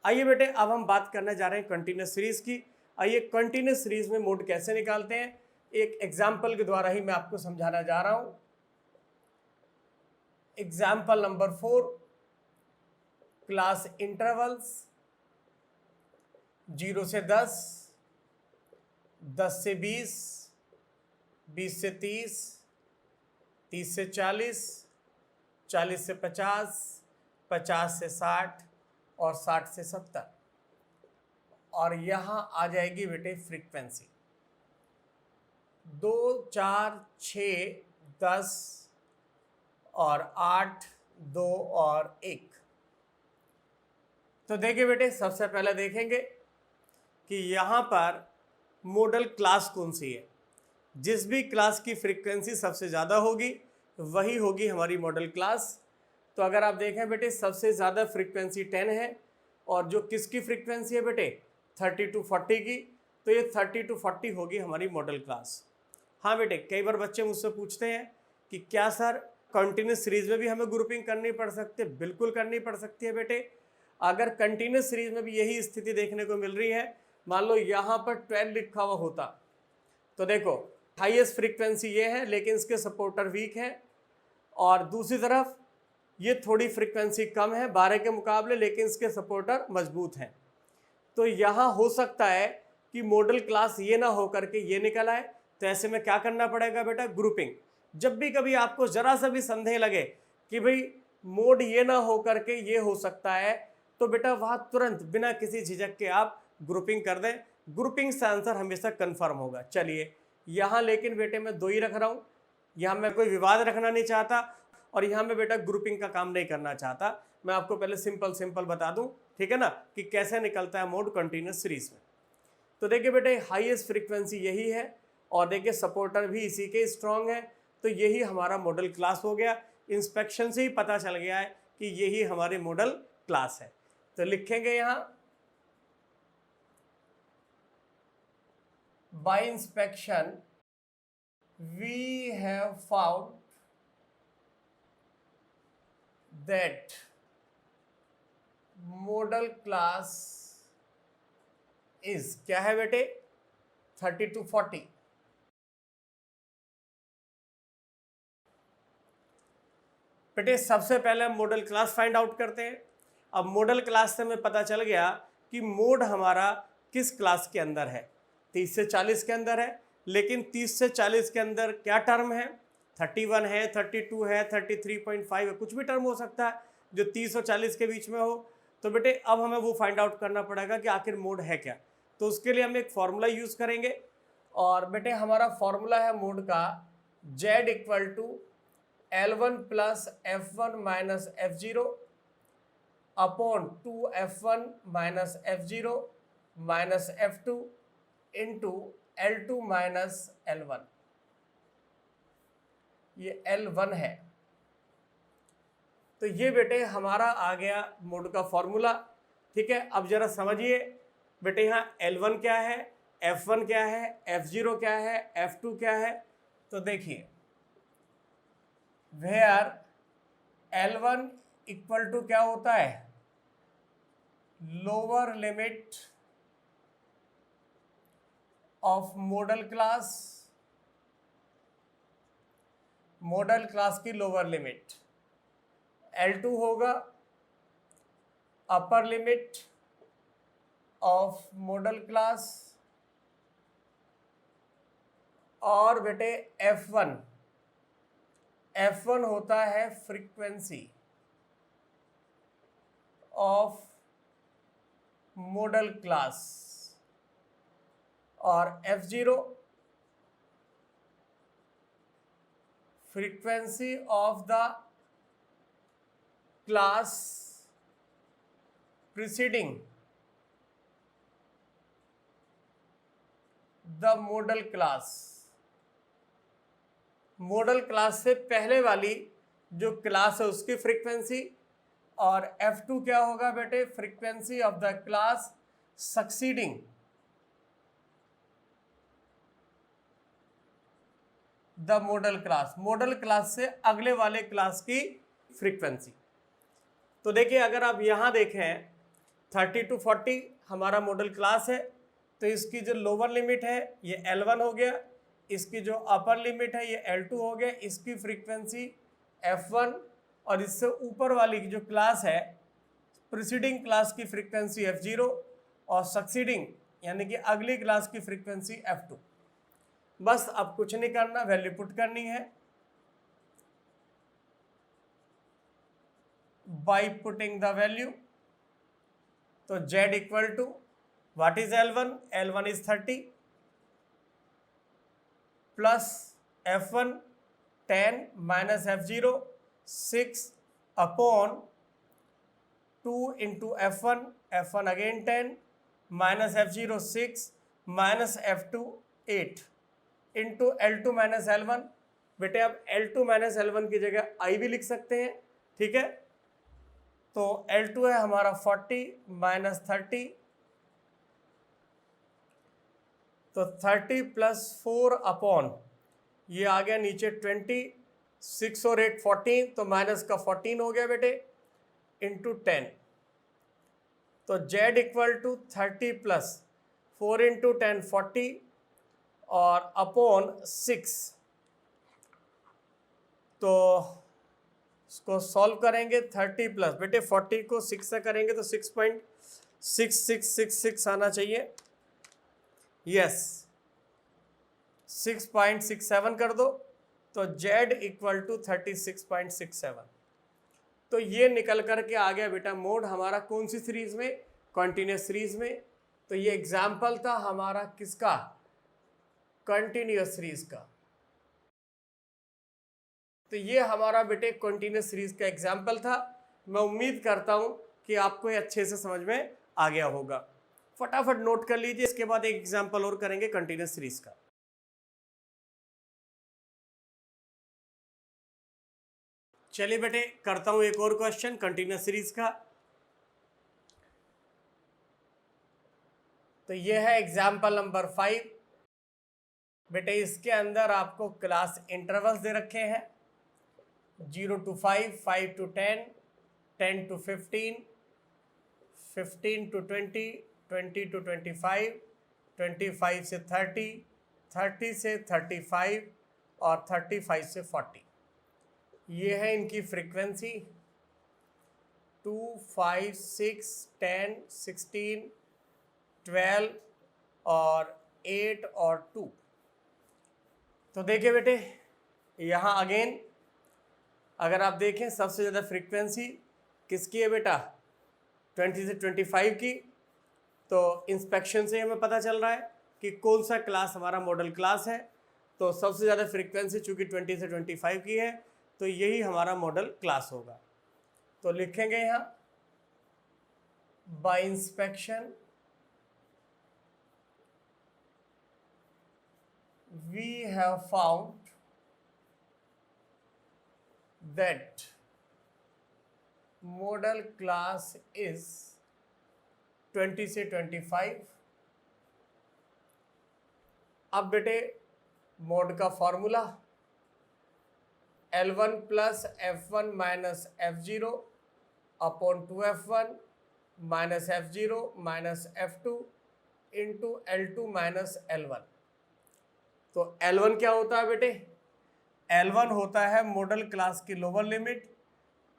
आइए बेटे अब हम बात करने जा रहे हैं कंटिन्यूस सीरीज की। आइए कंटिन्यूस सीरीज में मोड कैसे निकालते हैं एक एग्जाम्पल के द्वारा ही मैं आपको समझाना जा रहा हूं। एग्जाम्पल नंबर 4, क्लास इंटरवल्स 0 से 10, 10 से 20, 20 से 30, 30 से 40, 40 से 50, 50 से 60 और 60 से 70। और यहाँ आ जाएगी बेटे फ्रीक्वेंसी 2, 4, 6, 10 और 8, 2 और 1। तो देखिए बेटे सबसे पहले देखेंगे कि यहाँ पर मॉडल क्लास कौन सी है। जिस भी क्लास की फ्रीक्वेंसी सबसे ज़्यादा होगी वही होगी हमारी मॉडल क्लास। तो अगर आप देखें बेटे सबसे ज़्यादा फ्रीक्वेंसी 10 है और जो किसकी फ्रीक्वेंसी है बेटे 30 to 40 की, तो ये 30 to 40 होगी हमारी मॉडल क्लास। हाँ बेटे कई बार बच्चे मुझसे पूछते हैं कि क्या सर कंटिन्यूस सीरीज में भी हमें ग्रुपिंग करनी पड़ सकती है। बिल्कुल करनी पड़ सकती है बेटे। अगर कंटिन्यूस सीरीज में भी यही स्थिति देखने को मिल रही है, मान लो यहाँ पर 12 लिखा हुआ होता तो देखो हाईएस्ट फ्रीक्वेंसी ये है लेकिन इसके सपोर्टर वीक है, और दूसरी तरफ ये थोड़ी फ्रीक्वेंसी कम है 12 के मुकाबले लेकिन इसके सपोर्टर मजबूत हैं। तो यहाँ हो सकता है कि मॉडल क्लास ये ना हो करके ये निकल आए। तो ऐसे में क्या करना पड़ेगा बेटा, ग्रुपिंग। जब भी कभी आपको जरा सा भी संदेह लगे कि भाई मोड ये ना हो करके ये हो सकता है, तो बेटा वहाँ तुरंत बिना किसी झिझक के आप ग्रुपिंग कर दें। ग्रुपिंग से आंसर हमेशा कंफर्म होगा। चलिए यहाँ लेकिन बेटे मैं 2 ही रख रहा हूँ, यहाँ मैं कोई विवाद रखना नहीं चाहता और यहाँ मैं बेटा ग्रुपिंग का काम नहीं करना चाहता। मैं आपको पहले सिंपल बता दूं, ठीक है ना, कि कैसे निकलता है मोड कंटिन्यूस सीरीज में। तो देखिए बेटे हाईएस्ट फ्रीक्वेंसी यही है और देखिए सपोर्टर भी इसी के स्ट्रॉन्ग है, तो यही हमारा मॉडल क्लास हो गया। इंस्पेक्शन से ही पता चल गया है कि यही हमारी मॉडल क्लास है। तो लिखेंगे यहाँ by inspection we have found that model class is क्या है बेटे 30 to 40। बेटे सबसे पहले हम मॉडल क्लास फाइंड आउट करते हैं। अब मॉडल क्लास से हमें पता चल गया कि मोड हमारा किस क्लास के अंदर है, 30 से 40 के अंदर है। लेकिन 30 से 40 के अंदर क्या टर्म है, 31 है, 32 है, 33.5 है, कुछ भी टर्म हो सकता है जो 30 और 40 के बीच में हो। तो बेटे अब हमें वो फाइंड आउट करना पड़ेगा कि आखिर मोड है क्या। तो उसके लिए हम एक फॉर्मूला यूज़ करेंगे और बेटे हमारा फॉर्मूला है मोड का Z equal to L1 plus F1 minus F0 upon 2F1 minus F0 minus F2 into L2 minus L1। ये L1 है। तो ये बेटे हमारा आ गया मोड का फॉर्मूला। ठीक है, अब जरा समझिए बेटे यहाँ L1 क्या है, F1 क्या है, F0 क्या है, F2 क्या है। तो देखिए वेयर L1 इक्वल टू क्या होता है, lower limit of model class, model class की लोअर लिमिट। L2 होगा upper limit of model class, और बेटे F1 होता है फ्रीक्वेंसी ऑफ मॉडल क्लास, और F0 frequency of the class preceding the model class. Model class से पहले वाली जो क्लास है उसकी फ्रीक्वेंसी, और F2 क्या होगा बेटे, frequency of the class succeeding the model class, model class से अगले वाले क्लास की फ्रीक्वेंसी। तो देखिए अगर आप यहां देखें 30 to 40 हमारा मॉडल क्लास है, तो इसकी जो लोअर लिमिट है ये L1 हो गया, इसकी जो अपर लिमिट है ये L2 हो गया, इसकी फ्रीक्वेंसी F1, और इससे ऊपर वाली की जो क्लास है प्रीसीडिंग क्लास की फ्रीक्वेंसी F0 और सक्सीडिंग यानी कि अगली क्लास की फ्रीक्वेंसी F2। बस अब कुछ नहीं करना, वैल्यू पुट करनी है बाय पुटिंग द वैल्यू। तो Z equal to what is L1, L1 is 30 plus F1 10 minus F0 6 upon 2 into F1, F1 again 10 minus F0 6 minus F2 8 into L2 minus L1। बेटे अब L2 minus L1 की जगह I भी लिख सकते हैं, ठीक है। तो L2 है हमारा 40 माइनस 30, तो 30 प्लस 4 अपॉन ये आ गया नीचे 20, 6 और 8 14, तो माइनस का 14 हो गया बेटे, इंटू 10। तो Z equal to 30 plus 4 into 10 40 और अपॉन 6। तो इसको सॉल्व करेंगे, 30 प्लस बेटे 40 को 6 से करेंगे तो 6.6666 आना चाहिए, यस 6.67 कर दो, तो Z इक्वल टू 36.67। तो ये निकल करके आ गया बेटा मोड हमारा कौन सी सीरीज में, कंटिन्यूस सीरीज में। तो ये एग्जाम्पल था हमारा किसका, कंटिन्यूस सीरीज का। तो ये हमारा बेटे कंटिन्यूस सीरीज का एग्जाम्पल था। मैं उम्मीद करता हूं कि आपको ये अच्छे से समझ में आ गया होगा। फटाफट नोट कर लीजिए, इसके बाद एक एग्जाम्पल और करेंगे कंटिन्यूस सीरीज का। चलिए बेटे करता हूं एक और क्वेश्चन कंटिन्यूस सीरीज का। तो ये है एग्जाम्पल नंबर 5। बेटे इसके अंदर आपको क्लास इंटरवल्स दे रखे हैं 0 to 5, 5 to 10, 10 to 15, 15 to 20, 20 to 25, 25 से 30, 30 से 35 और 35 से 40। ये है इनकी फ्रीक्वेंसी 2, 5, 6, 10, 16, 12 और 8 और 2। तो देखिए बेटे यहाँ अगेन अगर आप देखें सबसे ज़्यादा फ्रीक्वेंसी किसकी है बेटा, 20 से 25 की। तो इंस्पेक्शन से हमें पता चल रहा है कि कौन सा क्लास हमारा मॉडल क्लास है। तो सबसे ज़्यादा फ्रीक्वेंसी चूँकि 20 से 25 की है, तो यही हमारा मॉडल क्लास होगा। तो लिखेंगे यहाँ by inspection we have found that model class is 20 से 25। अब बेटे मोड का formula L1 plus F1 minus F0 upon 2F1 minus F0 minus F2 into L2 minus L1। तो L1 क्या होता है बेटे, L1 होता है मॉडल क्लास की लोअर लिमिट,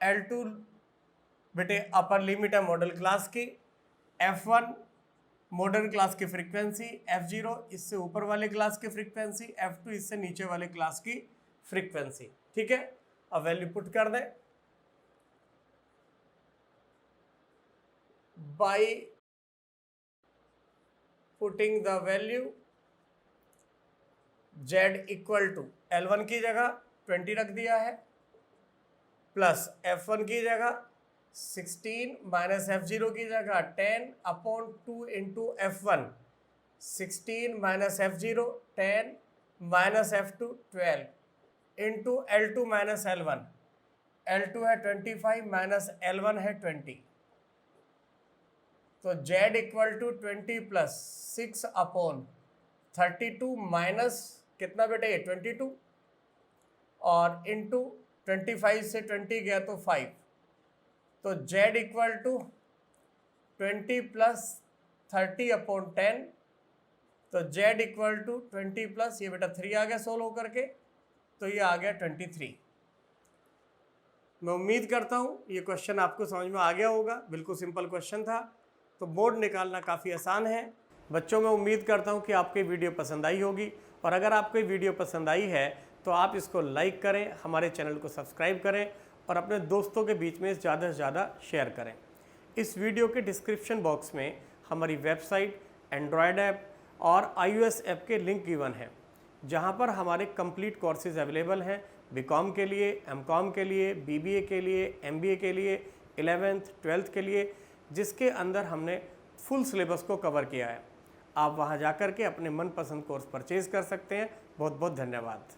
L2 बेटे अपर लिमिट है मॉडल क्लास की, F1 मॉडल क्लास की फ्रीक्वेंसी, F0 इससे ऊपर वाले क्लास की फ्रीक्वेंसी, F2 इससे नीचे वाले क्लास की फ्रीक्वेंसी। ठीक है, अब वैल्यू पुट कर दें by putting the value Z equal to L1 की जगह 20 रख दिया है प्लस F1 की जगह 16 माइनस F0 की जगह 10 upon 2 into F1, 16 minus F0 10 minus F2 12 into L2 minus L1, L2 है 25 माइनस L1 है 20। तो Z equal to 20 plus 6 upon 32 minus कितना बेटे 22 और इंटू 25 से 20 गया तो 5। तो Z इक्वल टू 20 प्लस 30/10, तो z इक्वल टू 20 प्लस ये बेटा 3 आ गया सोल्व होकर के, तो ये आ गया 23। मैं उम्मीद करता हूँ ये क्वेश्चन आपको समझ में आ गया होगा, बिल्कुल सिंपल क्वेश्चन था। तो मोड निकालना काफ़ी आसान है। बच्चों, मैं उम्मीद करता हूँ कि आपको वीडियो पसंद आई होगी, और अगर आपको वीडियो पसंद आई है तो आप इसको लाइक करें, हमारे चैनल को सब्सक्राइब करें और अपने दोस्तों के बीच में ज़्यादा से ज़्यादा शेयर करें। इस वीडियो के डिस्क्रिप्शन बॉक्स में हमारी वेबसाइट, एंड्रॉयड ऐप और iOS ऐप के लिंक गिवन है, जहां पर हमारे कंप्लीट कोर्सेज अवेलेबल हैं बीकॉम के लिए, एमकॉम के लिए, बीबीए के लिए, एमबीए के लिए, 11th 12th के लिए, जिसके अंदर हमने फुल सिलेबस को कवर किया है। आप वहां जाकर के अपने मनपसंद कोर्स परचेज़ कर सकते हैं। बहुत बहुत धन्यवाद।